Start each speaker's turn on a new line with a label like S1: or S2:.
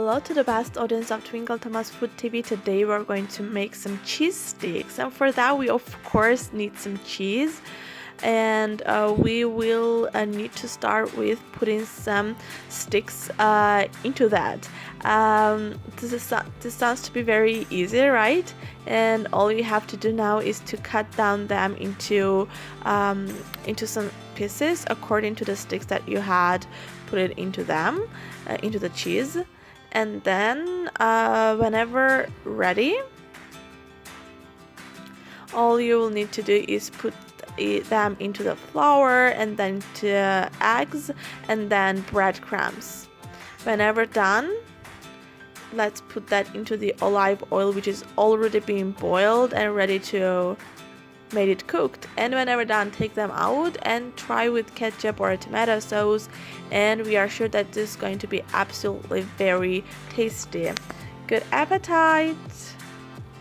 S1: hello to the best audience of Twinkle Thomas Food TV. Today we're going to make some cheese sticks, and for that we of course need some cheese, and we will need to start with putting some sticks into that. This sounds to be very easy, right? And all you have to do now is to cut down them into some pieces according to the sticks that you had put it into them, into the cheese. And then whenever ready, all you will need to do is put them into the flour, and then to eggs, and then breadcrumbs. Whenever done, let's put that into the olive oil, which is already being boiled and ready to made it cooked. And whenever done, take them out and try with ketchup or a tomato sauce, and we are sure that this is going to be absolutely very tasty. Good appetite!